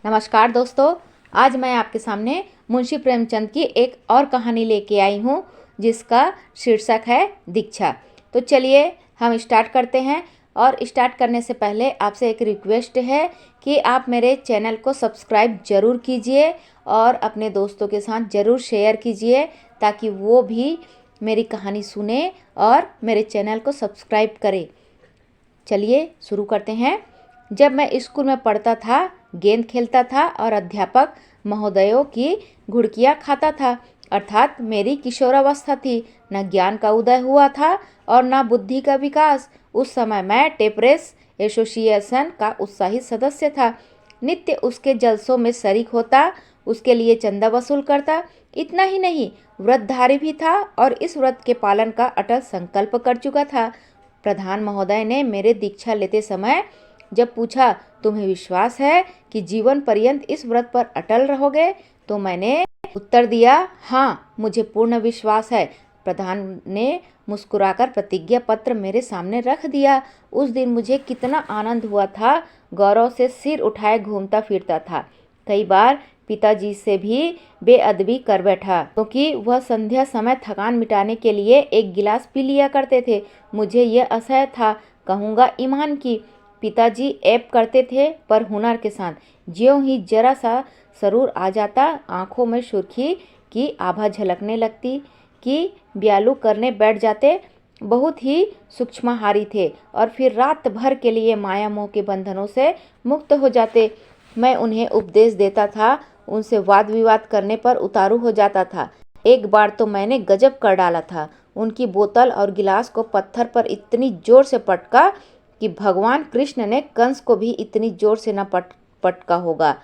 नमस्कार दोस्तों, आज मैं आपके सामने मुंशी प्रेमचंद की एक और कहानी लेके आई हूँ जिसका शीर्षक है दीक्षा। तो चलिए हम स्टार्ट करते हैं। और स्टार्ट करने से पहले आपसे एक रिक्वेस्ट है कि आप मेरे चैनल को सब्सक्राइब ज़रूर कीजिए और अपने दोस्तों के साथ ज़रूर शेयर कीजिए ताकि वो भी मेरी कहानी सुने और मेरे चैनल को सब्सक्राइब करें। चलिए शुरू करते हैं। जब मैं स्कूल में पढ़ता था, गेंद खेलता था और अध्यापक महोदयों की घुड़कियाँ खाता था, अर्थात मेरी किशोरावस्था थी। न ज्ञान का उदय हुआ था और न बुद्धि का विकास। उस समय मैं टेपरेस एसोसिएशन का उत्साही सदस्य था। नित्य उसके जलसों में शरीक होता, उसके लिए चंदा वसूल करता। इतना ही नहीं, व्रतधारी भी था और इस व्रत के पालन का अटल संकल्प कर चुका था। प्रधान महोदय ने मेरे दीक्षा लेते समय जब पूछा, तुम्हें विश्वास है कि जीवन पर्यंत इस व्रत पर अटल रहोगे? तो मैंने उत्तर दिया, हाँ, मुझे पूर्ण विश्वास है। प्रधान ने मुस्कुराकर प्रतिज्ञा पत्र मेरे सामने रख दिया। उस दिन मुझे कितना आनंद हुआ था, गौरव से सिर उठाए घूमता फिरता था। कई बार पिताजी से भी बेअदबी कर बैठा क्योंकि वह संध्या समय थकान मिटाने के लिए एक गिलास पी लिया करते थे। मुझे यह असह्य था, कहूँगा ईमान की। पिताजी ऐब करते थे पर हुनर के साथ। ज्यों ही जरा सा सरूर आ जाता, आंखों में सुर्खी की आभा झलकने लगती कि ब्यालू करने बैठ जाते। बहुत ही सूक्ष्महारी थे और फिर रात भर के लिए माया मोह के बंधनों से मुक्त हो जाते। मैं उन्हें उपदेश देता था, उनसे वाद विवाद करने पर उतारू हो जाता था। एक बार तो मैंने गजब कर डाला था। उनकी बोतल और गिलास को पत्थर पर इतनी जोर से पटका कि भगवान कृष्ण ने कंस को भी इतनी जोर से न पटका होगा।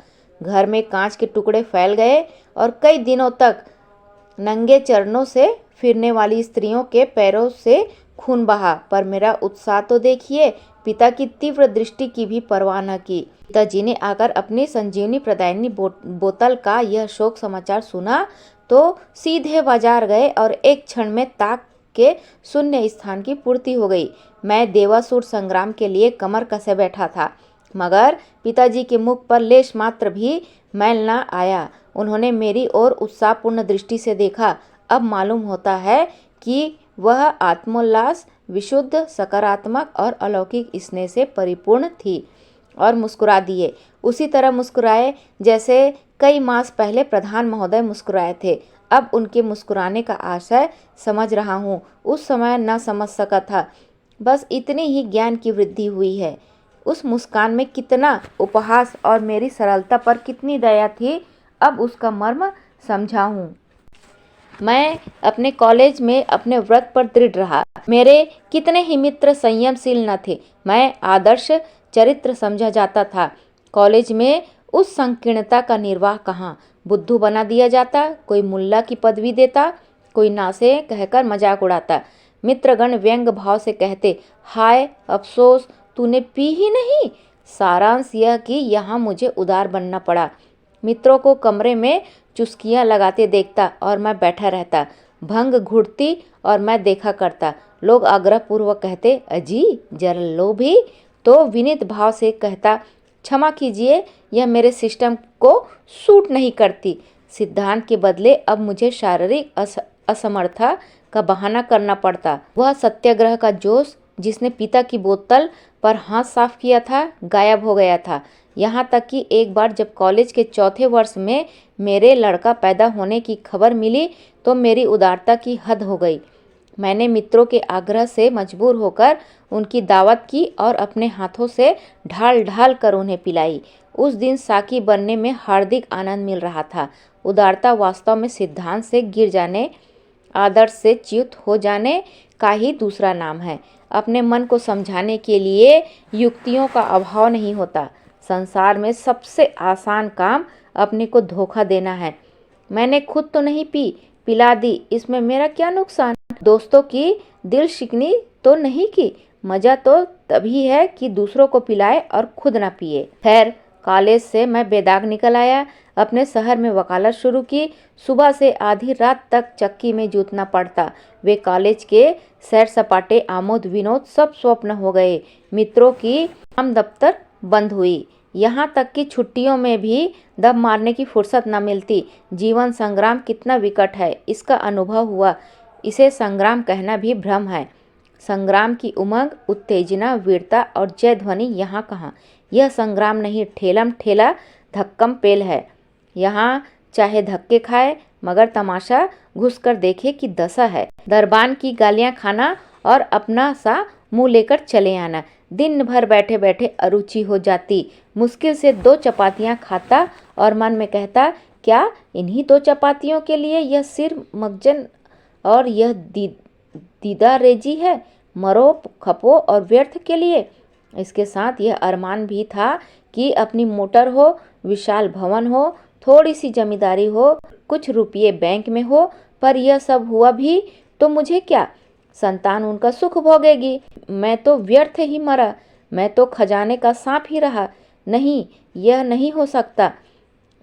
घर में कांच के टुकड़े फैल गए और कई दिनों तक नंगे चरणों से फिरने वाली स्त्रियों के पैरों से खून बहा। पर मेरा उत्साह तो देखिए, पिता की तीव्र दृष्टि की भी परवाह न की। पिताजी ने आकर अपनी संजीवनी प्रदायिनी बोतल का यह शोक समाचार सुना तो सीधे बाजार गए और एक क्षण में ताक के शून्य स्थान की पूर्ति हो गई। मैं देवासुर संग्राम के लिए कमर कसे बैठा था, मगर पिताजी के मुख पर लेश मात्र भी मैल न आया। उन्होंने मेरी ओर उत्साहपूर्ण दृष्टि से देखा। अब मालूम होता है कि वह आत्मोल्लास, विशुद्ध, सकारात्मक और अलौकिक स्नेह से परिपूर्ण थी और मुस्कुरा दिए। उसी तरह मुस्कुराए जैसे कई मास पहले प्रधान महोदय मुस्कुराए थे। अब उनके मुस्कुराने का आशय समझ रहा हूँ, उस समय न समझ सका था। बस इतनी ही ज्ञान की वृद्धि हुई है। उस मुस्कान में कितना उपहास और मेरी सरलता पर कितनी दया थी, अब उसका मर्म समझा हूँ। मैं अपने कॉलेज में अपने व्रत पर दृढ़ रहा। मेरे कितने ही मित्र संयमशील न थे। मैं आदर्श चरित्र समझा जाता था। कॉलेज में उस संकीर्णता का निर्वाह कहाँ। बुद्धू बना दिया जाता, कोई मुल्ला की पदवी देता, कोई नासे कहकर मजाक उड़ाता। मित्रगण व्यंग भाव से कहते, हाय अफसोस, तूने पी ही नहीं। सारांश यह कि यहाँ मुझे उदार बनना पड़ा। मित्रों को कमरे में चुस्कियाँ लगाते देखता और मैं बैठा रहता। भंग घुटती और मैं देखा करता। लोग आग्रहपूर्वक कहते, अजी जरा लो भी। तो विनीत भाव से कहता, क्षमा कीजिए, यह मेरे सिस्टम को सूट नहीं करती। सिद्धांत के बदले अब मुझे शारीरिक असमर्थता का बहाना करना पड़ता। वह सत्याग्रह का जोश जिसने पिता की बोतल पर हाथ साफ किया था, गायब हो गया था। यहाँ तक कि एक बार जब कॉलेज के चौथे वर्ष में मेरे लड़का पैदा होने की खबर मिली तो मेरी उदारता की हद हो गई। मैंने मित्रों के आग्रह से मजबूर होकर उनकी दावत की और अपने हाथों से ढाल ढाल कर उन्हें पिलाई। उस दिन साकी बनने में हार्दिक आनंद मिल रहा था। उदारता वास्तव में सिद्धांत से गिर जाने, आदर्श से च्युत हो जाने का ही दूसरा नाम है। अपने मन को समझाने के लिए युक्तियों का अभाव नहीं होता। संसार में सबसे आसान काम अपने को धोखा देना है। मैंने खुद तो नहीं पी, पिला दी, इसमें मेरा क्या नुकसान। दोस्तों की दिल शिकनी तो नहीं की। मजा तो तभी है कि दूसरों को पिलाए और खुद ना पिए। खैर, कॉलेज से मैं बेदाग निकल आया। अपने शहर में वकालत शुरू की। सुबह से आधी रात तक चक्की में जूतना पड़ता। वे कॉलेज के सैर सपाटे, आमोद विनोद सब स्वप्न हो गए। मित्रों की आम दफ्तर बंद हुई। यहाँ तक कि छुट्टियों में भी दम मारने की फुर्सत न मिलती। जीवन संग्राम कितना विकट है, इसका अनुभव हुआ। इसे संग्राम कहना भी भ्रम है। संग्राम की उमंग, उत्तेजना, वीरता और जय ध्वनि यहाँ कहाँ। यह संग्राम नहीं, ठेलम ठेला धक्कम पेल है। यहाँ चाहे धक्के खाए, मगर तमाशा घुस कर देखे कि दशा है। दरबान की गालियाँ खाना और अपना सा मुंह लेकर चले आना। दिन भर बैठे बैठे अरुचि हो जाती। मुश्किल से 2 चपातियाँ खाता और मन में कहता, क्या इन्हीं 2 चपातियों के लिए यह सिर मगजन और यह दीदा रेजी है। मरो खपो और व्यर्थ के लिए। इसके साथ यह अरमान भी था कि अपनी मोटर हो, विशाल भवन हो, थोड़ी सी जमींदारी हो, कुछ रुपये बैंक में हो। पर यह सब हुआ भी तो मुझे क्या, संतान उनका सुख भोगेगी। मैं तो व्यर्थ ही मरा, मैं तो खजाने का सांप ही रहा। नहीं, यह नहीं हो सकता।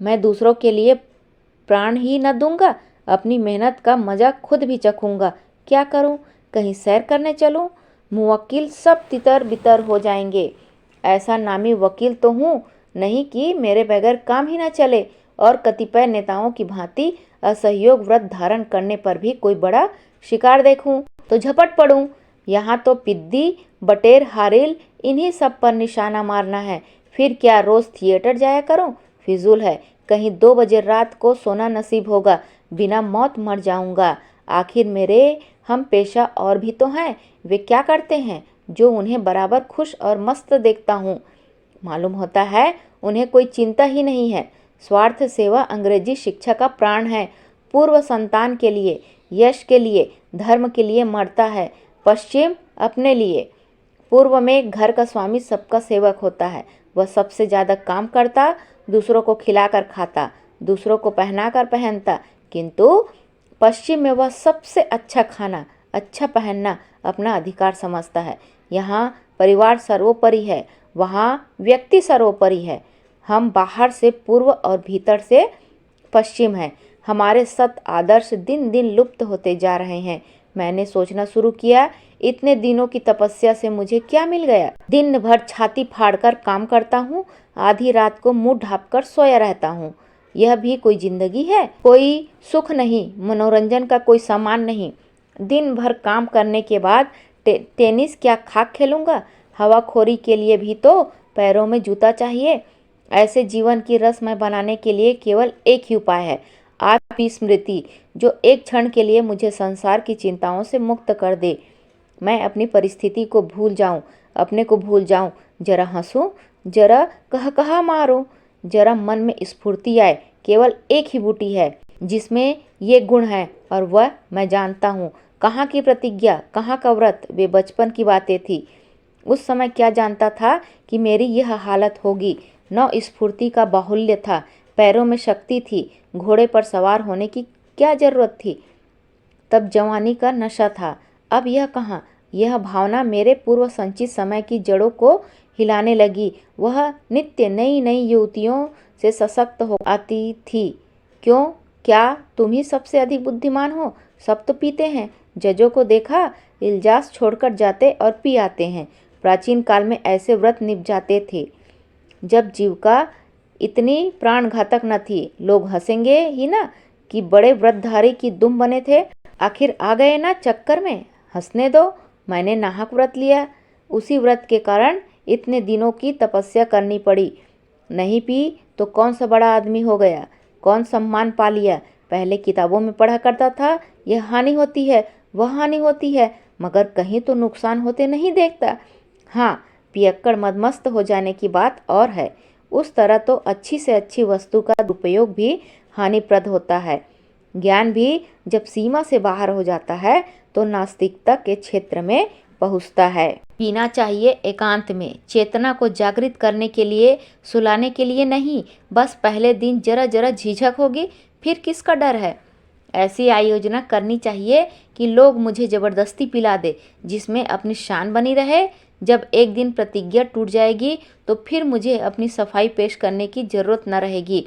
मैं दूसरों के लिए प्राण ही न दूंगा, अपनी मेहनत का मजा खुद भी चखूंगा। क्या करूं, कहीं सैर करने चलूं? मुवक्किल सब तितर बितर हो जाएंगे। ऐसा नामी वकील तो हूँ नहीं कि मेरे बगैर काम ही न चले, और कतिपय नेताओं की भांति असहयोग व्रत धारण करने पर भी कोई बड़ा शिकार देखूं तो झपट पड़ूं। यहाँ तो पिद्दी, बटेर, हारिल, इन्हीं सब पर निशाना मारना है। फिर क्या रोज थिएटर जाया करूं? फिजूल है। कहीं 2 बजे रात को सोना नसीब होगा, बिना मौत मर जाऊंगा। आखिर मेरे हम पेशा और भी तो हैं। वे क्या करते हैं जो उन्हें बराबर खुश और मस्त देखता हूँ? मालूम होता है उन्हें कोई चिंता ही नहीं है। स्वार्थ सेवा अंग्रेजी शिक्षा का प्राण है। पूर्व संतान के लिए, यश के लिए, धर्म के लिए मरता है, पश्चिम अपने लिए। पूर्व में घर का स्वामी सबका सेवक होता है। वह सबसे ज़्यादा काम करता, दूसरों को खिलाकर खाता, दूसरों को पहनाकर पहनता। किंतु पश्चिम में वह सबसे अच्छा खाना, अच्छा पहनना अपना अधिकार समझता है। यहाँ परिवार सर्वोपरि है, वहाँ व्यक्ति सर्वोपरि है। हम बाहर से पूर्व और भीतर से पश्चिम हैं। हमारे सत आदर्श दिन दिन लुप्त होते जा रहे हैं। मैंने सोचना शुरू किया, इतने दिनों की तपस्या से मुझे क्या मिल गया। दिन भर छाती फाड़कर काम करता हूँ, आधी रात को मुंह ढाँपकर सोया रहता हूँ। यह भी कोई जिंदगी है? कोई सुख नहीं, मनोरंजन का कोई सामान नहीं। दिन भर काम करने के बाद टेनिस क्या खाक खेलूंगा? हवाखोरी के लिए भी तो पैरों में जूता चाहिए। ऐसे जीवन की रसमय बनाने के लिए केवल एक ही उपाय है, आपकी स्मृति, जो एक क्षण के लिए मुझे संसार की चिंताओं से मुक्त कर दे। मैं अपनी परिस्थिति को भूल जाऊं, अपने को भूल जाऊं, जरा हंसूं, जरा कहा मारूं, जरा मन में स्फूर्ति आए। केवल एक ही बूटी है जिसमें ये गुण है, और वह मैं जानता हूँ। कहाँ की प्रतिज्ञा, कहाँ का व्रत, वे बचपन की बातें थी। उस समय क्या जानता था कि मेरी यह हालत होगी। न स्फूर्ति का बाहुल्य था, पैरों में शक्ति थी, घोड़े पर सवार होने की क्या जरूरत थी। तब जवानी का नशा था, अब यह कहाँ। यह भावना मेरे पूर्व संचित समय की जड़ों को हिलाने लगी। वह नित्य नई नई युवतियों से सशक्त हो आती थी। क्यों, क्या तुम ही सबसे अधिक बुद्धिमान हो? सब तो पीते हैं। जजों को देखा, इल्जास छोड़कर जाते और पी आते हैं। प्राचीन काल में ऐसे व्रत निभ जाते थे जब जीविका इतनी प्राणघातक न थी। लोग हंसेंगे ही ना कि बड़े व्रतधारी की दुम बने थे। आखिर आ गए ना चक्कर में, हंसने दो। मैंने नाहक व्रत लिया, उसी व्रत के कारण इतने दिनों की तपस्या करनी पड़ी। नहीं पी तो कौन सा बड़ा आदमी हो गया, कौन सम्मान पा लिया। पहले किताबों में पढ़ा करता था, यह हानि होती है, वह हानि होती है, मगर कहीं तो नुकसान होते नहीं देखता। हाँ, पियक्कड़ मदमस्त हो जाने की बात और है। उस तरह तो अच्छी से अच्छी वस्तु का दुरुपयोग भी हानिप्रद होता है। ज्ञान भी जब सीमा से बाहर हो जाता है तो नास्तिकता के क्षेत्र में पहुंचता है। पीना चाहिए एकांत में, चेतना को जागृत करने के लिए, सुलाने के लिए नहीं। बस पहले दिन जरा जरा झिझक होगी, फिर किसका डर है। ऐसी आयोजना करनी चाहिए कि लोग मुझे ज़बरदस्ती पिला दे, जिसमें अपनी शान बनी रहे। जब एक दिन प्रतिज्ञा टूट जाएगी तो फिर मुझे अपनी सफाई पेश करने की ज़रूरत न रहेगी।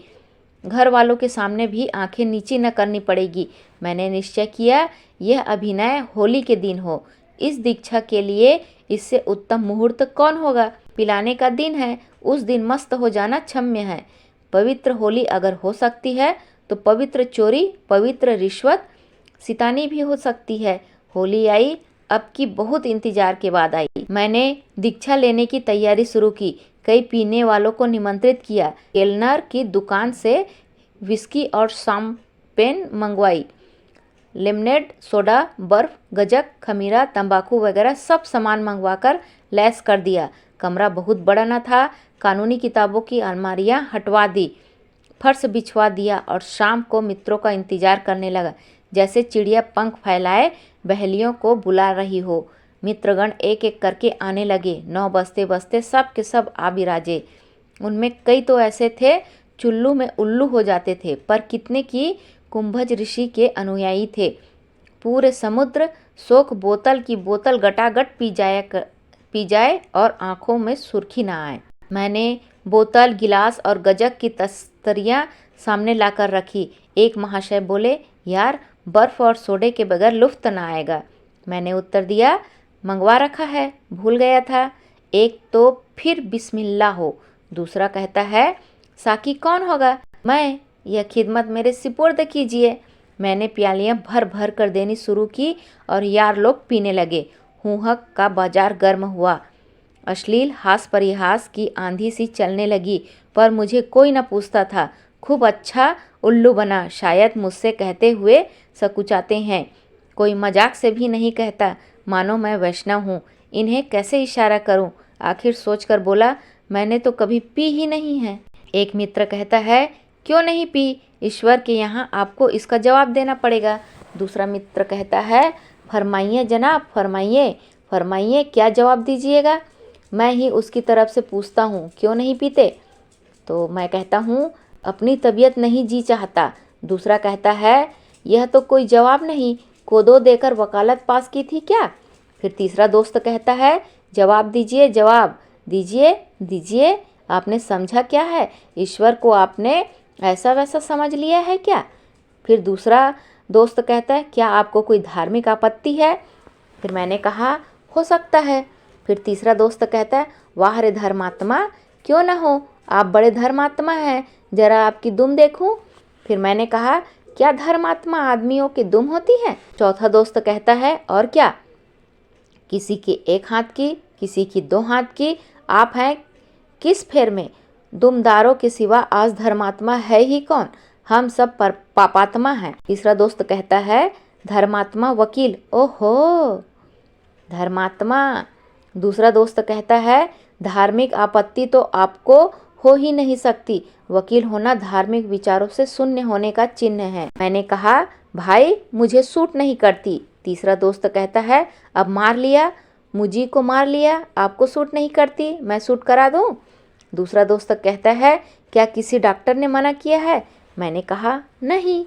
घर वालों के सामने भी आंखें नीची न करनी पड़ेगी। मैंने निश्चय किया, यह अभिनय होली के दिन हो। इस दीक्षा के लिए इससे उत्तम मुहूर्त कौन होगा। पिलाने का दिन है, उस दिन मस्त हो जाना क्षम्य है। पवित्र होली अगर हो सकती है तो पवित्र चोरी, पवित्र रिश्वत सितानी भी हो सकती है। होली आई, अब की बहुत इंतजार के बाद आई। मैंने दीक्षा लेने की तैयारी शुरू की। कई पीने वालों को निमंत्रित किया। केल्नर की दुकान से विस्की और शैंपेन मंगवाई। लेमनेड, सोडा, बर्फ, गजक, खमीरा, तंबाकू वगैरह सब सामान मंगवाकर लैस कर दिया। कमरा बहुत बड़ा न था। कानूनी किताबों की अलमारियां हटवा दी, फर्श बिछवा दिया और शाम को मित्रों का इंतजार करने लगा, जैसे चिड़िया पंख फैलाए बहेलियों को बुला रही हो। मित्रगण एक एक करके आने लगे। 9 बजते बजते सब के सब आ बिराजे। उनमें कई तो ऐसे थे चुल्लू में उल्लू हो जाते थे, पर कितने की कुंभज ऋषि के अनुयायी थे। पूरे समुद्र शोक बोतल की बोतल गटागट पी जाए और आंखों में सुर्खी ना आए। मैंने बोतल, गिलास और गजक की तस्तरियां सामने लाकर रखी। एक महाशय बोले, यार बर्फ और सोडे के बगैर लुफ्त ना आएगा। मैंने उत्तर दिया, मंगवा रखा है, भूल गया था। एक तो फिर बिस्मिल्लाह हो। दूसरा कहता है, साकी कौन होगा? मैं। यह खिदमत मेरे सिपुर्द कीजिए। मैंने प्यालियां भर भर कर देनी शुरू की और यार लोग पीने लगे। हुहक का बाजार गर्म हुआ। अश्लील हास परिहास की आंधी सी चलने लगी, पर मुझे कोई न पूछता था। खूब अच्छा उल्लू बना, शायद मुझसे कहते हुए सकुचाते हैं। कोई मजाक से भी नहीं कहता, मानो मैं वैष्णव हूँ। इन्हें कैसे इशारा करूँ? आखिर सोचकर बोला, मैंने तो कभी पी ही नहीं है। एक मित्र कहता है, क्यों नहीं पी? ईश्वर के यहाँ आपको इसका जवाब देना पड़ेगा। दूसरा मित्र कहता है, फरमाइए जनाब, फरमाइए फरमाइए, क्या जवाब दीजिएगा? मैं ही उसकी तरफ से पूछता हूँ, क्यों नहीं पीते? तो मैं कहता हूँ, अपनी तबीयत नहीं जी चाहता। दूसरा कहता है, यह तो कोई जवाब नहीं, कोदो देकर वकालत पास की थी क्या? फिर तीसरा दोस्त कहता है, जवाब दीजिए, जवाब दीजिए दीजिए। आपने समझा क्या है? ईश्वर को आपने ऐसा वैसा समझ लिया है क्या? फिर दूसरा दोस्त कहता है, क्या आपको कोई धार्मिक आपत्ति है? फिर मैंने कहा, हो सकता है। फिर तीसरा दोस्त कहता है, वाह रे धर्मात्मा, क्यों ना हो, आप बड़े धर्मात्मा हैं, जरा आपकी दुम देखूं। फिर मैंने कहा, क्या धर्मात्मा आदमियों की दुम होती है? चौथा दोस्त कहता है, और क्या? किसी की एक हाथ की, किसी की 2 हाथ की। आप हैं किस फेर में? दुमदारों के सिवा आज धर्मात्मा है ही कौन? हम सब पर पापात्मा हैं। तीसरा दोस्त कहता है, धर्मात्मा वकील। ओहो, धर्मात्मा। दूसरा दोस्त कहता है, धार्मिक आपत्ति तो आपको हो ही नहीं सकती। वकील होना धार्मिक विचारों से शून्य होने का चिन्ह है। मैंने कहा, भाई मुझे सूट नहीं करती। तीसरा दोस्त कहता है, अब मार लिया, मुझी को मार लिया, आपको सूट नहीं करती, मैं सूट करा दूं? दूसरा दोस्त कहता है, क्या किसी डॉक्टर ने मना किया है? मैंने कहा, नहीं।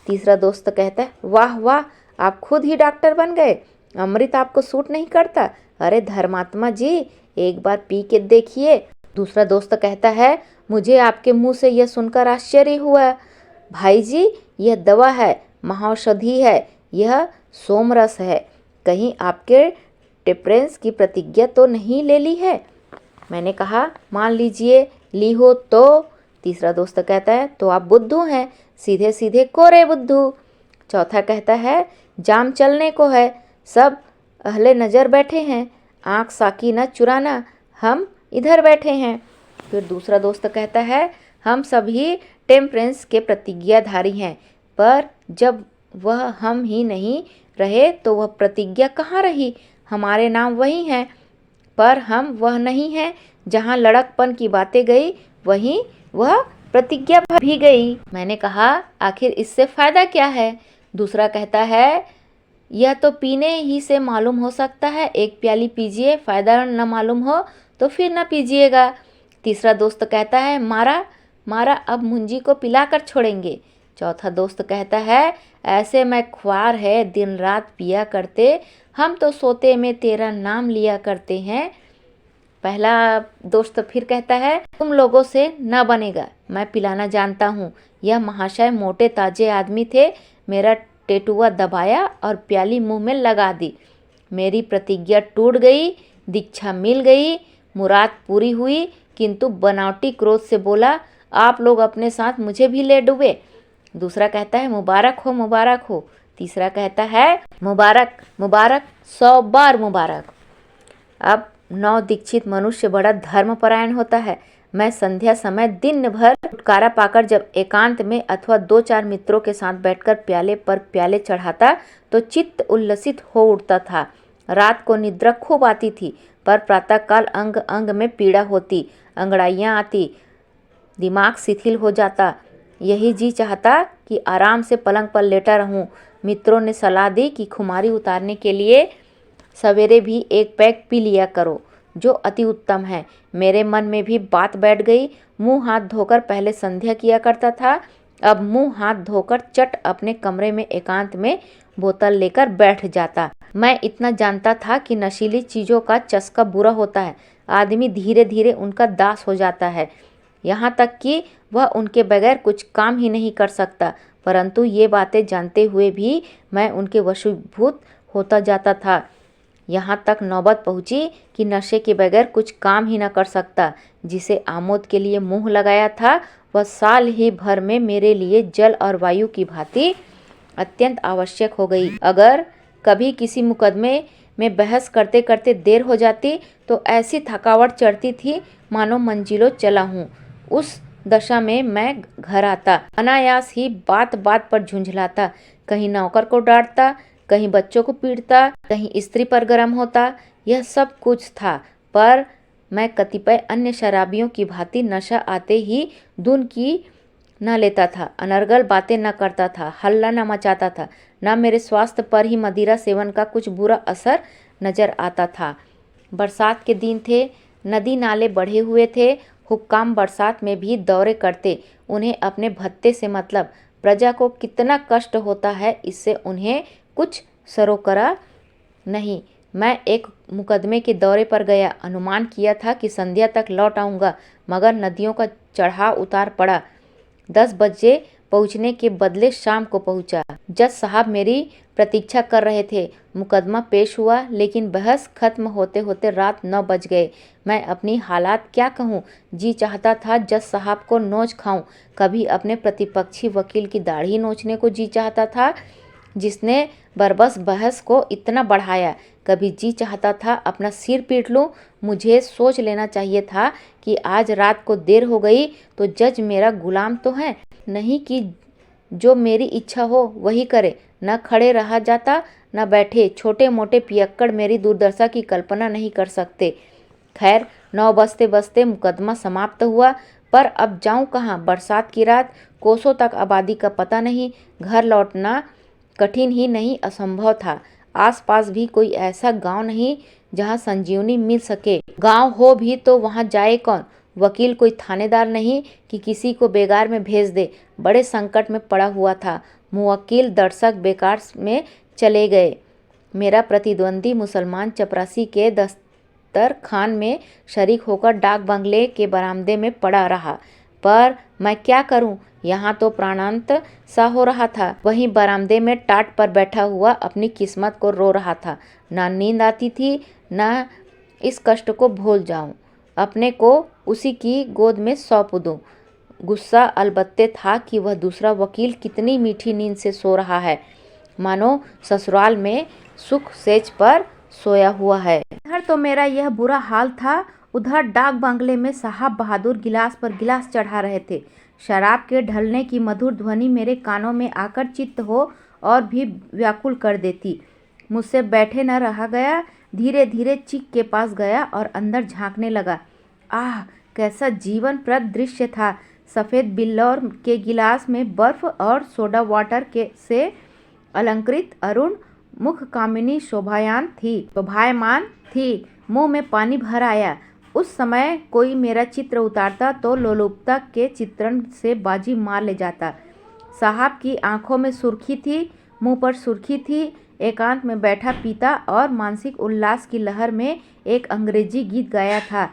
तीसरा दोस्त कहता है, वाह वाह, आप खुद ही डॉक्टर बन गए, अमृत आपको सूट नहीं करता? अरे धर्मात्मा जी, एक बार पी के देखिए। दूसरा दोस्त कहता है, मुझे आपके मुंह से यह सुनकर आश्चर्य हुआ। भाई जी, यह दवा है, महाऔषधि है, यह सोमरस है। कहीं आपके टेम्परेंस की प्रतिज्ञा तो नहीं ले ली है? मैंने कहा, मान लीजिए ली हो तो? तीसरा दोस्त कहता है, तो आप बुद्धू हैं, सीधे सीधे कोरे बुद्धू। चौथा कहता है, जाम चलने को है, सब अहले नज़र बैठे हैं, आँख साकी न चुराना, हम इधर बैठे हैं। फिर दूसरा दोस्त कहता है, हम सभी टेम्परेंस के प्रतिज्ञाधारी हैं, पर जब वह हम ही नहीं रहे तो वह प्रतिज्ञा कहाँ रही? हमारे नाम वही हैं, पर हम वह नहीं हैं। जहाँ लड़कपन की बातें गई, वहीं वह प्रतिज्ञा भी गई। मैंने कहा, आखिर इससे फ़ायदा क्या है? दूसरा कहता है, यह तो पीने ही से मालूम हो सकता है, एक प्याली पीजिए, फ़ायदा न मालूम हो तो फिर न पीजिएगा। तीसरा दोस्त कहता है, मारा मारा, अब मुंजी को पिलाकर छोड़ेंगे। चौथा दोस्त कहता है, ऐसे मैं ख्वार है, दिन रात पिया करते, हम तो सोते में तेरा नाम लिया करते हैं। पहला दोस्त फिर कहता है, तुम लोगों से न बनेगा, मैं पिलाना जानता हूँ। यह महाशय मोटे ताजे आदमी थे। मेरा टेटुआ दबाया और प्याली मुंह में लगा दी। मेरी प्रतिज्ञा टूट गई, दीक्षा मिल गई, मुराद पूरी हुई। किंतु बनावटी क्रोध से बोला, आप लोग अपने साथ मुझे भी ले डूबे। दूसरा कहता है, मुबारक हो मुबारक हो। तीसरा कहता है, मुबारक मुबारक 100 बार मुबारक। अब नव दीक्षित मनुष्य बड़ा धर्मपरायण होता है। मैं संध्या समय दिन भर छुटकारा पाकर जब एकांत में अथवा 2-4 मित्रों के साथ बैठकर प्याले पर प्याले चढ़ाता तो चित्त उल्लसित हो उठता था। रात को निद्रा खूब आती थी, पर प्रातःकाल अंग अंग में पीड़ा होती, अंगड़ाइयाँ आती, दिमाग शिथिल हो जाता। यही जी चाहता कि आराम से पलंग पर लेटा रहूं। मित्रों ने सलाह दी कि खुमारी उतारने के लिए सवेरे भी एक पैक पी लिया करो, जो अति उत्तम है। मेरे मन में भी बात बैठ गई। मुंह हाथ धोकर पहले संध्या किया करता था, अब मुंह हाथ धोकर चट अपने कमरे में एकांत में बोतल लेकर बैठ जाता। मैं इतना जानता था कि नशीली चीज़ों का चस्का बुरा होता है, आदमी धीरे धीरे उनका दास हो जाता है, यहाँ तक कि वह उनके बगैर कुछ काम ही नहीं कर सकता। परंतु ये बातें जानते हुए भी मैं उनके वशीभूत होता जाता था। यहाँ तक नौबत पहुँची कि नशे के बगैर कुछ काम ही न कर सकता। जिसे आमोद के लिए मुँह लगाया था, वह साल ही भर में मेरे लिए जल और वायु की भांति अत्यंत आवश्यक हो गई। अगर कभी किसी मुकदमे में बहस करते करते देर हो जाती तो ऐसी थकावट चढ़ती थी मानो मंजिलों चला हूँ। उस दशा में मैं घर आता, अनायास ही बात बात पर झुंझलाता, कहीं नौकर को डांटता, कहीं बच्चों को पीटता, कहीं स्त्री पर गर्म होता। यह सब कुछ था, पर मैं कतिपय अन्य शराबियों की भांति नशा आते ही धुन की न लेता था, अनर्गल बातें न करता था, हल्ला न मचाता था, न मेरे स्वास्थ्य पर ही मदिरा सेवन का कुछ बुरा असर नजर आता था। बरसात के दिन थे, नदी नाले बढ़े हुए थे। हुक्काम बरसात में भी दौरे करते। उन्हें अपने भत्ते से मतलब, प्रजा को कितना कष्ट होता है इससे उन्हें कुछ सरोकरा नहीं। मैं एक मुकदमे के दौरे पर गया, अनुमान किया था कि संध्या तक लौट आऊँगा, मगर नदियों का चढ़ाव उतार पड़ा। 10 बजे पहुँचने के बदले शाम को पहुँचा। जज साहब मेरी प्रतीक्षा कर रहे थे। मुकदमा पेश हुआ, लेकिन बहस खत्म होते होते रात 9 बज गए। मैं अपनी हालात क्या कहूँ, जी चाहता था जज साहब को नोच खाऊं। कभी अपने प्रतिपक्षी वकील की दाढ़ी नोचने को जी चाहता था, जिसने बरबस बहस को इतना बढ़ाया। कभी जी चाहता था अपना सिर पीट लूं। मुझे सोच लेना चाहिए था कि आज रात को देर हो गई तो जज मेरा गुलाम तो है नहीं कि जो मेरी इच्छा हो वही करे। न खड़े रहा जाता, न बैठे। छोटे मोटे पियक्कड़ मेरी दुर्दशा की कल्पना नहीं कर सकते। खैर 9 बजते बजते मुकदमा समाप्त हुआ, पर अब जाऊं कहाँ। बरसात की रात, कोसों तक आबादी का पता नहीं। घर लौटना कठिन ही नहीं असंभव था। आसपास भी कोई ऐसा गांव नहीं जहां संजीवनी मिल सके। गांव हो भी तो वहां जाए कौन। वकील कोई थानेदार नहीं कि किसी को बेगार में भेज दे। बड़े संकट में पड़ा हुआ था। मुवक्किल दर्शक बेकार में चले गए। मेरा प्रतिद्वंदी मुसलमान चपरासी के दस्तरखान में शरीक होकर डाक बंगले के बरामदे में पड़ा रहा। पर मैं क्या करूं, यहाँ तो प्राणांत सा हो रहा था। वहीं बरामदे में टाट पर बैठा हुआ अपनी किस्मत को रो रहा था। ना नींद आती थी, ना इस कष्ट को भूल जाऊं, अपने को उसी की गोद में सौंप दूं। गुस्सा अलबत्ते था कि वह दूसरा वकील कितनी मीठी नींद से सो रहा है, मानो ससुराल में सुख सेज पर सोया हुआ है। इधर तो मेरा यह बुरा हाल था, उधर डाक बंगले में साहब बहादुर गिलास पर गिलास चढ़ा रहे थे। शराब के ढलने की मधुर ध्वनि मेरे कानों में आकर चित्त हो और भी व्याकुल कर देती। मुझसे बैठे न रहा गया। धीरे धीरे चिक के पास गया और अंदर झांकने लगा। आह, कैसा जीवनप्रद दृश्य था। सफ़ेद बिल्लौर के गिलास में बर्फ और सोडा वाटर के से अलंकृत अरुण मुख कामिनी शोभायमान थी। मुंह में पानी भर आया। उस समय कोई मेरा चित्र उतारता तो लोलुपता के चित्रण से बाजी मार ले जाता। साहब की आंखों में सुर्खी थी, मुंह पर सुर्खी थी। एकांत में बैठा पीता और मानसिक उल्लास की लहर में एक अंग्रेजी गीत गाया था।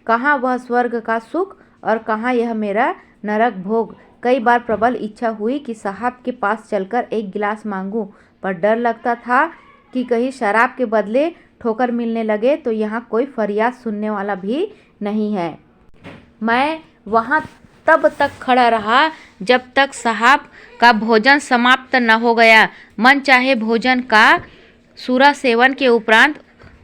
कहाँ वह स्वर्ग का सुख और कहाँ यह मेरा नरक भोग। कई बार प्रबल इच्छा हुई कि साहब के पास चलकर एक गिलास मांगूं, पर डर लगता था कि कहीं शराब के बदले ठोकर मिलने लगे तो यहाँ कोई फरियाद सुनने वाला भी नहीं है। मैं वहाँ तब तक खड़ा रहा जब तक साहब का भोजन समाप्त न हो गया। मन चाहे भोजन का सूरा सेवन के उपरांत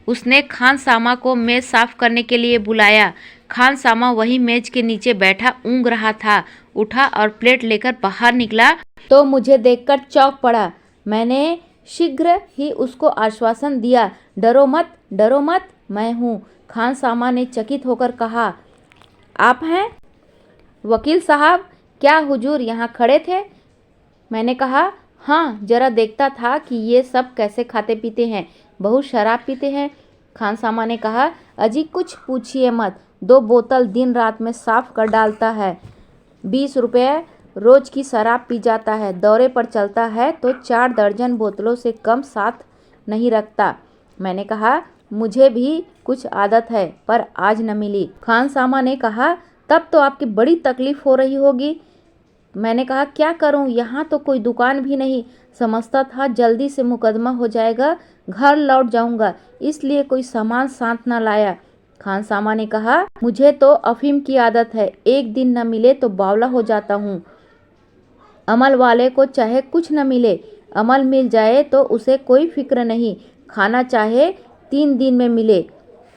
उसने खानसामा को मेज साफ करने के लिए बुलाया। खानसामा वही मेज के नीचे बैठा ऊँघ रहा था। उठा और प्लेट लेकर बाहर निकला तो मुझे देखकर चौंक पड़ा। मैंने शीघ्र ही उसको आश्वासन दिया, डरो मत, मैं हूँ। खानसामा ने चकित होकर कहा, आप हैं वकील साहब? क्या हुजूर यहाँ खड़े थे? मैंने कहा, हाँ, जरा देखता था कि ये सब कैसे खाते पीते हैं, बहुत शराब पीते हैं। खानसामा ने कहा, अजी कुछ पूछिए मत, 2 बोतल दिन रात में साफ कर डालता है, 20 रुपये रोज की शराब पी जाता है, दौरे पर चलता है तो 4 दर्जन बोतलों से कम साथ नहीं रखता। मैंने कहा, मुझे भी कुछ आदत है पर आज न मिली। खानसामा ने कहा, तब तो आपकी बड़ी तकलीफ हो रही होगी। मैंने कहा, क्या करूं, यहाँ तो कोई दुकान भी नहीं। समझता था जल्दी से मुकदमा हो जाएगा, घर लौट जाऊंगा, इसलिए कोई सामान साथ न लाया। खानसामा ने कहा, मुझे तो अफीम की आदत है, एक दिन न मिले तो बावला हो जाता हूँ। अमल वाले को चाहे कुछ न मिले, अमल मिल जाए तो उसे कोई फिक्र नहीं, खाना चाहे 3 दिन में मिले।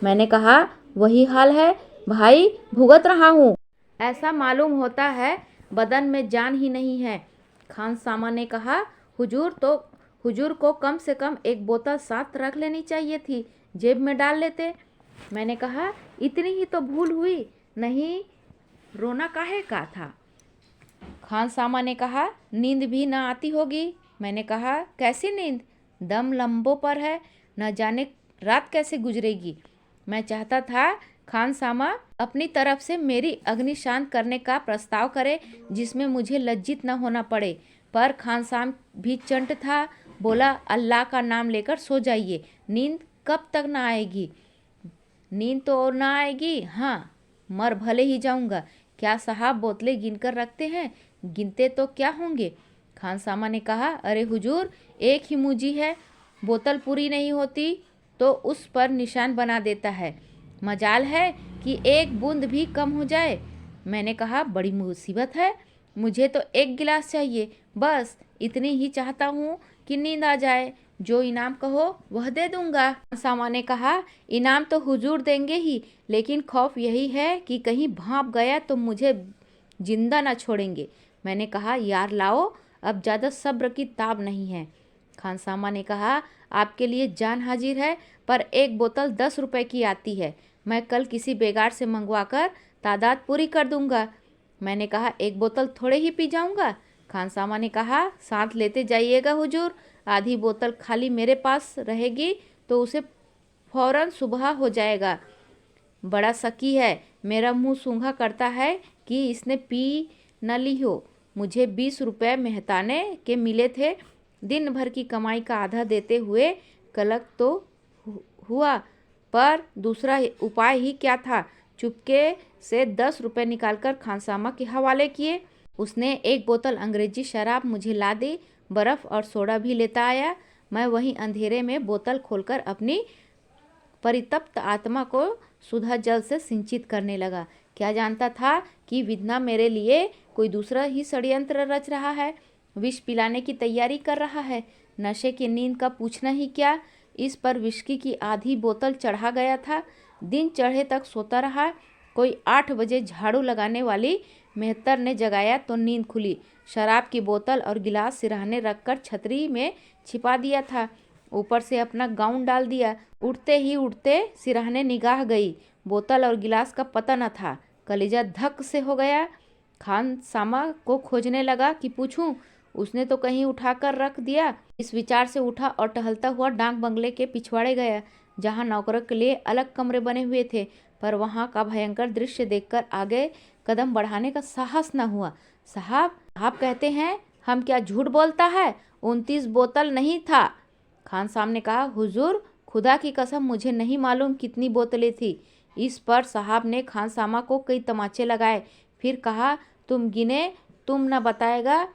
मैंने कहा, वही हाल है भाई, भुगत रहा हूँ, ऐसा मालूम होता है बदन में जान ही नहीं है। खानसामा ने कहा, हुजूर को कम से कम 1 बोतल साथ रख लेनी चाहिए थी, जेब में डाल लेते। मैंने कहा, इतनी ही तो भूल हुई, नहीं रोना काहे का था? खानसामा ने कहा, नींद भी न आती होगी। मैंने कहा, कैसी नींद, दम लंबों पर है, न जाने रात कैसे गुजरेगी। मैं चाहता था खानसामा अपनी तरफ से मेरी अग्नि शांत करने का प्रस्ताव करे जिसमें मुझे लज्जित न होना पड़े, पर खानसाम भी चंट था। बोला, अल्लाह का नाम लेकर सो जाइए, नींद कब तक ना आएगी? नींद तो और ना आएगी, हाँ मर भले ही जाऊंगा। क्या साहब बोतलें गिनकर रखते हैं? गिनते तो क्या होंगे? खानसामा ने कहा, अरे हुजूर, एक ही मुंजी है, बोतल पूरी नहीं होती तो उस पर निशान बना देता है, मजाल है कि एक बूंद भी कम हो जाए। मैंने कहा, बड़ी मुसीबत है, मुझे तो 1 गिलास चाहिए, बस इतनी ही चाहता हूँ कि नींद आ जाए, जो इनाम कहो वह दे दूंगा। खानसामा ने कहा, इनाम तो हुजूर देंगे ही, लेकिन खौफ यही है कि कहीं भांप गया तो मुझे जिंदा ना छोड़ेंगे। मैंने कहा, यार लाओ, अब ज़्यादा सब्र की ताब नहीं है। खानसामा ने कहा, आपके लिए जान हाजिर है, पर 1 बोतल 10 रुपए की आती है, मैं कल किसी बेगार से मंगवा कर तादाद पूरी कर दूंगा। मैंने कहा, 1 बोतल थोड़े ही पी जाऊंगा। खानसामा ने कहा, साथ लेते जाइएगा हुजूर, आधी बोतल खाली मेरे पास रहेगी तो उसे फौरन सुबह हो जाएगा। बड़ा सकी है, मेरा मुंह सूंघा करता है कि इसने पी न ली हो। मुझे 20 रुपये मेहताने के मिले थे, दिन भर की कमाई का आधा देते हुए कलक तो हुआ, पर दूसरा उपाय ही क्या था। चुपके से 10 रुपये निकालकर खानसामा के हवाले किए। उसने 1 बोतल अंग्रेजी शराब मुझे ला दी, बर्फ़ और सोडा भी लेता आया। मैं वहीं अंधेरे में बोतल खोलकर अपनी परितप्त आत्मा को सुधा जल से सिंचित करने लगा। क्या जानता था कि विधना मेरे लिए कोई दूसरा ही षड्यंत्र रच रहा है, विष पिलाने की तैयारी कर रहा है। नशे की नींद का पूछना ही क्या, इस पर विस्की की आधी बोतल चढ़ा गया था। दिन चढ़े तक सोता रहा। कोई 8 बजे झाड़ू लगाने वाली मेहतर ने जगाया तो नींद खुली। शराब की बोतल और गिलास सिरहाने रखकर छतरी में छिपा दिया था, ऊपर से अपना गाउन डाल दिया। उठते ही उठते सिरहाने निगाह गई, बोतल और गिलास का पता न था। कलेजा धक से हो गया। खानसामा को खोजने लगा कि पूछूं, उसने तो कहीं उठाकर रख दिया। इस विचार से उठा और टहलता हुआ डाक बंगले के पिछवाड़े गया, जहां नौकरों के लिए अलग कमरे बने हुए थे, पर वहां का भयंकर दृश्य देखकर आगे कदम बढ़ाने का साहस न हुआ। साहब, आप कहते हैं हम क्या झूठ बोलता है, 29 बोतल नहीं था। खानसामा ने कहा, हुजूर, खुदा की कसम मुझे नहीं मालूम कितनी बोतलें थी। इस पर साहब ने खानसामा को कई तमाचे लगाए, फिर कहा, तुम गिने, तुम न बताएगा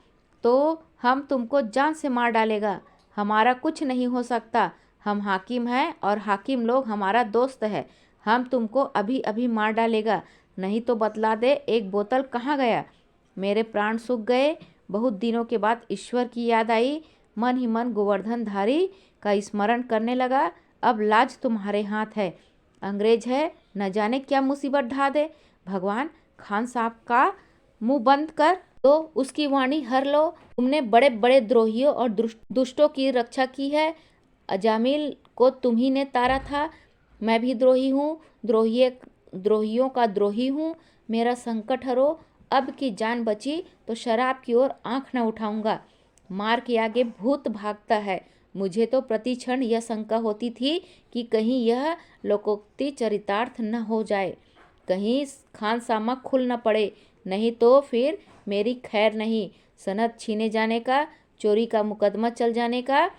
तो हम तुमको जान से मार डालेगा। हमारा कुछ नहीं हो सकता, हम हाकिम हैं और हाकिम लोग हमारा दोस्त है, हम तुमको अभी अभी मार डालेगा। नहीं तो बतला दे, एक बोतल कहाँ गया। मेरे प्राण सूख गए। बहुत दिनों के बाद ईश्वर की याद आई। मन ही मन गोवर्धनधारी का स्मरण करने लगा। अब लाज तुम्हारे हाथ है। अंग्रेज है, न जाने क्या मुसीबत ढा दे। भगवान, खान साहब का मुंह बंद कर दो, उसकी वाणी हर लो। तुमने बड़े बड़े द्रोहियों और दुष्टों की रक्षा की है। अजामिल को तुम्ही ने तारा था। मैं भी द्रोही हूँ, द्रोहियों का द्रोही हूँ। मेरा संकट हरो। अब की जान बची तो शराब की ओर आंख न उठाऊंगा। मार के आगे भूत भागता है। मुझे तो प्रति क्षण यह शंका होती थी कि कहीं यह लोकोक्ति चरितार्थ न हो जाए, कहीं खानसामा खुल न पड़े। नहीं तो फिर मेरी खैर नहीं। सनद छीने जाने का, चोरी का मुकदमा चल जाने का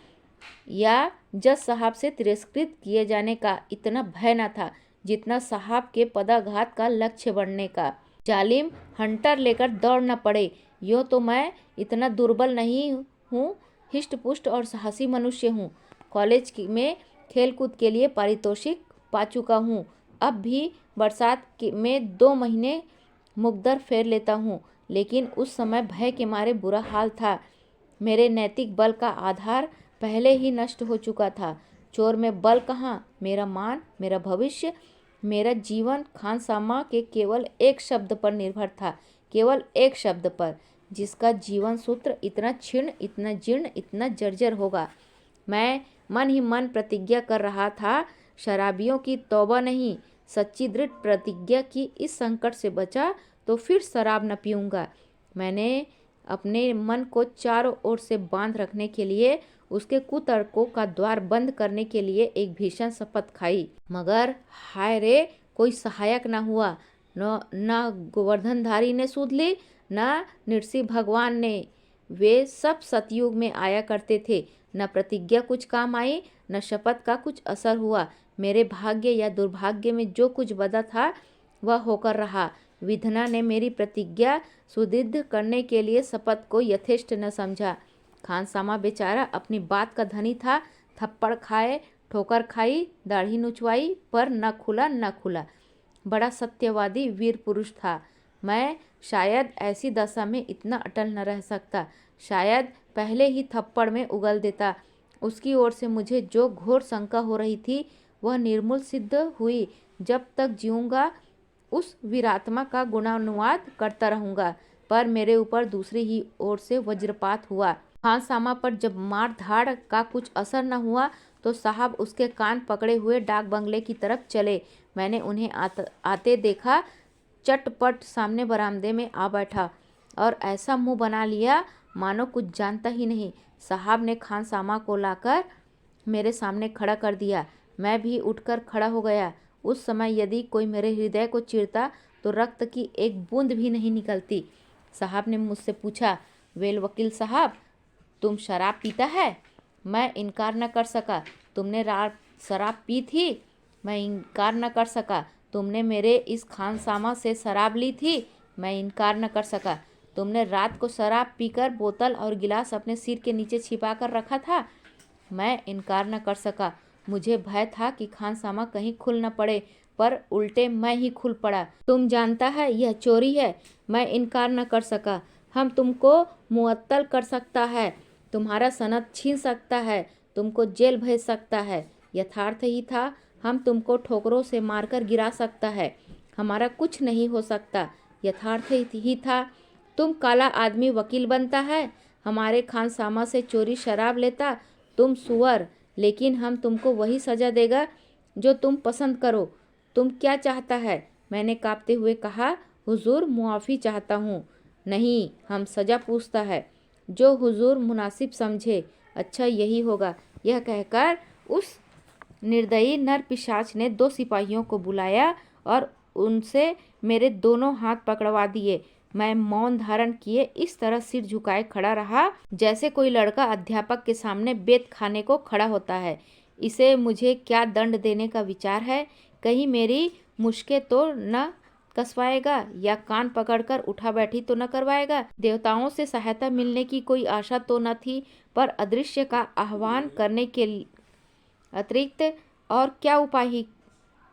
या जज साहब से तिरस्कृत किए जाने का इतना भय न था जितना साहब के पदाघात का लक्ष्य बढ़ने का। जालिम हंटर लेकर दौड़ न पड़े। यूँ तो मैं इतना दुर्बल नहीं हूँ, हिष्ट पुष्ट और साहसी मनुष्य हूँ। कॉलेज में खेलकूद के लिए पारितोषिक पा चुका हूँ। अब भी बरसात में 2 महीने मुकद्दर फेर लेता हूँ, लेकिन उस समय भय के मारे बुरा हाल था। मेरे नैतिक बल का आधार पहले ही नष्ट हो चुका था। चोर में बल कहाँ? मेरा मान, मेरा भविष्य, मेरा जीवन खानसामा के केवल एक शब्द पर निर्भर था, केवल एक शब्द पर, जिसका जीवन सूत्र इतना क्षीण, इतना जीर्ण, इतना जर्जर होगा। मैं मन ही मन प्रतिज्ञा कर रहा था, शराबियों की तौबा नहीं, सच्ची दृढ़ प्रतिज्ञा की इस संकट से बचा तो फिर शराब न पीऊँगा। मैंने अपने मन को चारों ओर से बांध रखने के लिए, उसके कुतर्कों का द्वार बंद करने के लिए एक भीषण शपथ खाई। मगर हाय रे, कोई सहायक न हुआ। न गोवर्धनधारी ने सूद ली, न नृसिंह भगवान ने। वे सब सतयुग में आया करते थे। न प्रतिज्ञा कुछ काम आई, न शपथ का कुछ असर हुआ। मेरे भाग्य या दुर्भाग्य में जो कुछ बदा था वह होकर रहा। विधना ने मेरी प्रतिज्ञा सुदृढ़ करने के लिए शपथ को यथेष्ट न समझा। खानसामा बेचारा अपनी बात का धनी था। थप्पड़ खाए, ठोकर खाई, दाढ़ी नुचवाई, पर न खुला न खुला। बड़ा सत्यवादी वीर पुरुष था। मैं शायद ऐसी दशा में इतना अटल न रह सकता। शायद पहले ही थप्पड़ में उगल देता। उसकी ओर से मुझे जो घोर शंका हो रही थी वह निर्मूल सिद्ध हुई। जब तक जीऊँगा उस वीरात्मा का गुणानुवाद करता रहूँगा। पर मेरे ऊपर दूसरी ही ओर से वज्रपात हुआ। खानसामा पर जब मार धाड़ का कुछ असर न हुआ तो साहब उसके कान पकड़े हुए डाक बंगले की तरफ चले। मैंने उन्हें आते देखा। चटपट सामने बरामदे में आ बैठा और ऐसा मुंह बना लिया मानो कुछ जानता ही नहीं। साहब ने खानसामा को लाकर मेरे सामने खड़ा कर दिया। मैं भी उठकर खड़ा हो गया। उस समय यदि कोई मेरे हृदय को चीरता तो रक्त की एक बूंद भी नहीं निकलती। साहब ने मुझसे पूछा, वेल वकील साहब, तुम शराब पीता है? मैं इनकार न कर सका। तुमने रात शराब पी थी? मैं इनकार न कर सका। तुमने मेरे इस खानसामा से शराब ली थी? मैं इनकार न कर सका। तुमने रात को शराब पीकर बोतल और गिलास अपने सिर के नीचे छिपा कर रखा था? मैं इनकार न कर सका। मुझे भय था कि खानसामा कहीं खुल न पड़े, पर उल्टे मैं ही खुल पड़ा। तुम जानता है यह चोरी है। मैं इनकार न कर सका। हम तुमको मुअत्तल कर सकता है, तुम्हारा सनद छीन सकता है, तुमको जेल भेज सकता है। यथार्थ ही था। हम तुमको ठोकरों से मारकर गिरा सकता है, हमारा कुछ नहीं हो सकता। यथार्थ ही था। तुम काला आदमी वकील बनता है, हमारे खानसामा से चोरी शराब लेता। तुम सुअर, लेकिन हम तुमको वही सजा देगा जो तुम पसंद करो। तुम क्या चाहता है? मैंने कांपते हुए कहा, हुजूर, मुआफ़ी चाहता हूँ। नहीं, हम सजा पूछता है, जो हुजूर मुनासिब समझे। अच्छा, यही होगा। यह कहकर उस निर्दयी नर पिशाच ने 2 सिपाहियों को बुलाया और उनसे मेरे दोनों हाथ पकड़वा दिए। मैं मौन धारण किए इस तरह सिर झुकाए खड़ा रहा जैसे कोई लड़का अध्यापक के सामने बेत खाने को खड़ा होता है। इसे मुझे क्या दंड देने का विचार है? कहीं मेरी मुश्कें तो न कसवाएगा या कान पकड़कर उठा बैठी तो न करवाएगा? देवताओं से सहायता मिलने की कोई आशा तो न थी, पर अदृश्य का आह्वान करने के अतिरिक्त और क्या उपाय ही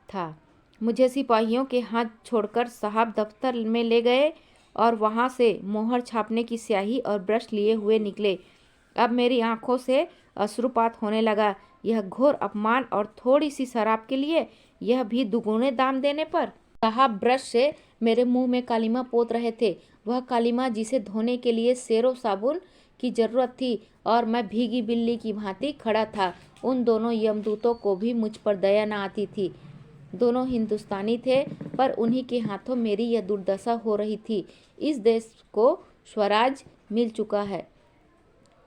था? मुझे सिपाहियों के हाथ छोड़कर साहब दफ्तर में ले गए और वहाँ से मोहर छापने की स्याही और ब्रश लिए हुए निकले। अब मेरी आंखों से अश्रुपात होने लगा। यह घोर अपमान, और थोड़ी सी शराब के लिए, यह भी दुगुने दाम देने पर। साहब ब्रश से मेरे मुंह में कालीमा पोत रहे थे, वह कालीमा जिसे धोने के लिए सेरो साबुन की जरूरत थी, और मैं भीगी बिल्ली की भांति खड़ा था। उन दोनों यमदूतों को भी मुझ पर दया न आती थी। दोनों हिंदुस्तानी थे, पर उन्हीं के हाथों मेरी यह दुर्दशा हो रही थी। इस देश को स्वराज मिल चुका है।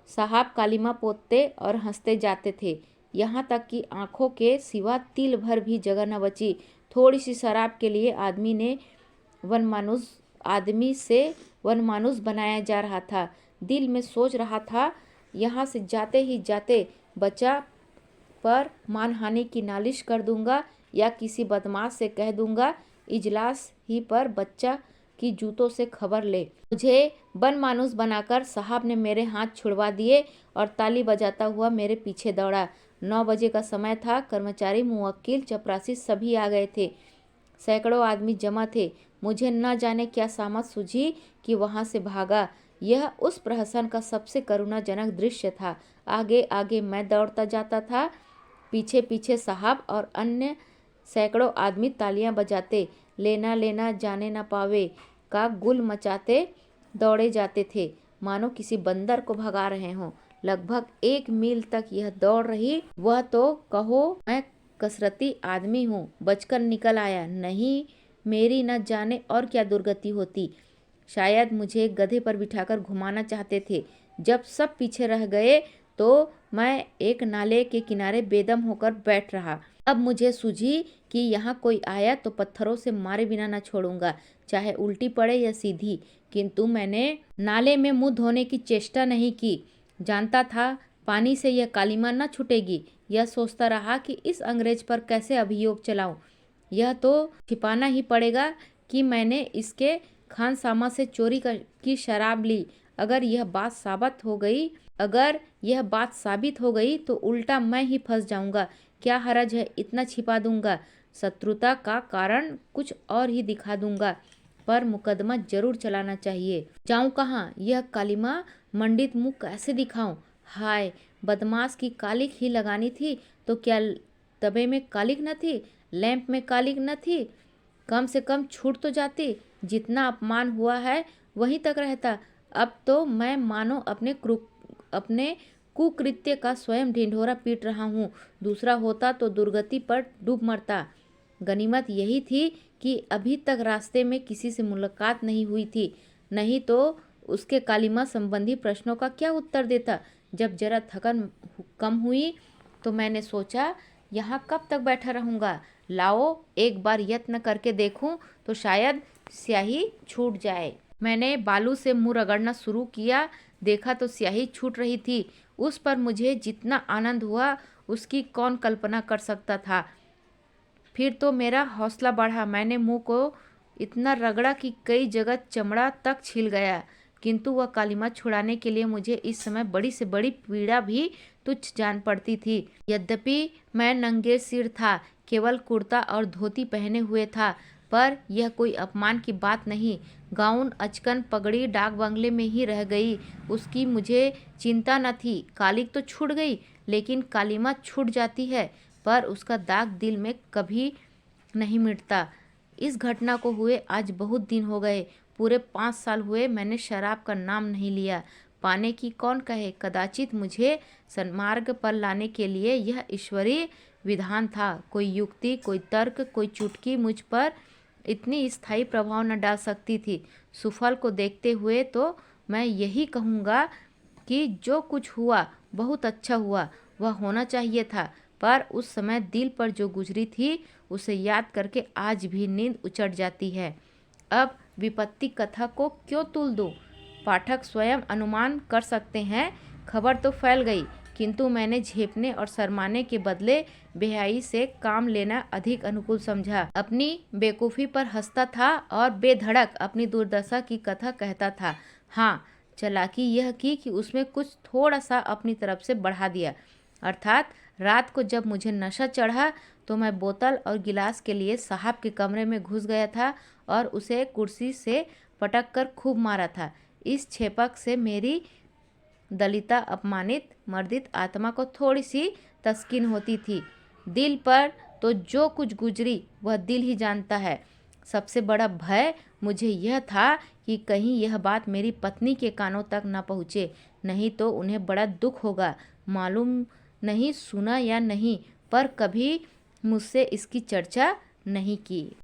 साहब कालीमा पोतते और हंसते जाते थे, यहाँ तक कि आंखों के सिवा तिल भर भी जगह न बची। थोड़ी सी शराब के लिए आदमी से वनमानुष बनाया जा रहा था। दिल में सोच रहा था, यहाँ से जाते ही जाते बच्चा पर मानहानि की नालिश कर दूंगा, या किसी बदमाश से कह दूंगा इजलास ही पर बच्चा की जूतों से खबर ले। मुझे बनमानुष बनाकर साहब ने मेरे हाथ छुड़वा दिए और ताली बजाता हुआ मेरे पीछे दौड़ा। 9 बजे का समय था। कर्मचारी, मुवक्किल, चपरासी सभी आ गए थे। सैकड़ों आदमी जमा थे। मुझे न जाने क्या सामत सूझी कि वहां से भागा। यह उस प्रहसन का सबसे करुणाजनक दृश्य था। आगे आगे मैं दौड़ता जाता था, पीछे पीछे साहब और अन्य सैकड़ों आदमी तालियां बजाते, लेना लेना जाने न पावे का गुल मचाते दौड़े जाते थे, मानो किसी बंदर को भगा रहे हों। लगभग 1 मील तक यह दौड़ रही। वह तो कहो मैं कसरती आदमी हूँ, बचकर निकल आया, नहीं मेरी न जाने और क्या दुर्गति होती। शायद मुझे गधे पर बिठाकर घुमाना चाहते थे। जब सब पीछे रह गए तो मैं एक नाले के किनारे बेदम होकर बैठ रहा। अब मुझे सूझी कि यहाँ कोई आया तो पत्थरों से मारे बिना न छोड़ूंगा, चाहे उल्टी पड़े या सीधी। किंतु मैंने नाले में मुंह धोने की चेष्टा नहीं की। जानता था पानी से यह कालीमा न छूटेगी। यह सोचता रहा कि इस अंग्रेज पर कैसे अभियोग चलाऊं। यह तो छिपाना ही पड़ेगा कि मैंने इसके खानसामा से चोरी की शराब ली। अगर यह बात साबित हो गई तो उल्टा मैं ही फंस जाऊंगा। क्या हरज है, इतना छिपा दूंगा। शत्रुता का कारण कुछ और ही दिखा दूंगा, पर मुकदमा जरूर चलाना चाहिए। जाऊं कहाँ? यह कालीमा मंडित मुंह कैसे दिखाऊं? हाय, बदमाश की कालिक ही लगानी थी तो क्या तबे में कालिक न थी, लैंप में कालिक न थी? कम से कम छूट तो जाती। जितना अपमान हुआ है वहीं तक रहता। अब तो मैं मानो अपने कुकृत्य का स्वयं ढिंढोरा पीट रहा हूँ। दूसरा होता तो दुर्गति पर डूब मरता। गनीमत यही थी कि अभी तक रास्ते में किसी से मुलाकात नहीं हुई थी, नहीं तो उसके कालीमा संबंधी प्रश्नों का क्या उत्तर देता। जब जरा थकन कम हुई तो मैंने सोचा, यहाँ कब तक बैठा रहूँगा। लाओ एक बार यत्न करके देखूं तो शायद स्याही छूट जाए। मैंने बालू से मुंह रगड़ना शुरू किया। देखा तो स्याही छूट रही थी। उस पर मुझे जितना आनंद हुआ उसकी कौन कल्पना कर सकता था। फिर तो मेरा हौसला बढ़ा। मैंने मुंह को इतना रगड़ा कि कई जगह चमड़ा तक छिल गया। किंतु वह कालीमा छुड़ाने के लिए मुझे इस समय बड़ी से बड़ी पीड़ा भी तुच्छ जान पड़ती थी। यद्यपि मैं नंगे सिर था, केवल कुर्ता और धोती पहने हुए था, पर यह कोई अपमान की बात नहीं। गाउन, अचकन, पगड़ी डाक बंगले में ही रह गई, उसकी मुझे चिंता न थी। कालिक तो छूट गई, लेकिन कालीमा छूट जाती है, पर उसका दाग दिल में कभी नहीं मिटता। इस घटना को हुए आज बहुत दिन हो गए। पूरे 5 साल हुए मैंने शराब का नाम नहीं लिया। पाने की कौन कहे। कदाचित मुझे सन्मार्ग पर लाने के लिए यह ईश्वरीय विधान था। कोई युक्ति, कोई तर्क, कोई चुटकी मुझ पर इतनी स्थायी प्रभाव न डाल सकती थी। सुफल को देखते हुए तो मैं यही कहूँगा कि जो कुछ हुआ बहुत अच्छा हुआ। वह होना चाहिए था, पर उस समय दिल पर जो गुजरी थी उसे याद करके आज भी नींद उचट जाती है। अब विपत्ति कथा को क्यों तुल दूं? पाठक स्वयं अनुमान कर सकते हैं। खबर तो फैल गई, किंतु मैंने झेपने और शर्माने के बदले बेहयाई से काम लेना अधिक अनुकूल समझा। अपनी बेवकूफ़ी पर हंसता था और बेधड़क अपनी दुर्दशा की कथा कहता था। हाँ, चालाकी यह की कि उसमें कुछ थोड़ा सा अपनी तरफ से बढ़ा दिया, अर्थात रात को जब मुझे नशा चढ़ा तो मैं बोतल और गिलास के लिए साहब के कमरे में घुस गया था और उसे कुर्सी से पटक कर खूब मारा था। इस छेपक से मेरी दलिता अपमानित मर्दित आत्मा को थोड़ी सी तस्कीन होती थी। दिल पर तो जो कुछ गुजरी वह दिल ही जानता है। सबसे बड़ा भय मुझे यह था कि कहीं यह बात मेरी पत्नी के कानों तक न पहुँचे, नहीं तो उन्हें बड़ा दुख होगा। मालूम नहीं सुना या नहीं, पर कभी मुझसे इसकी चर्चा नहीं की।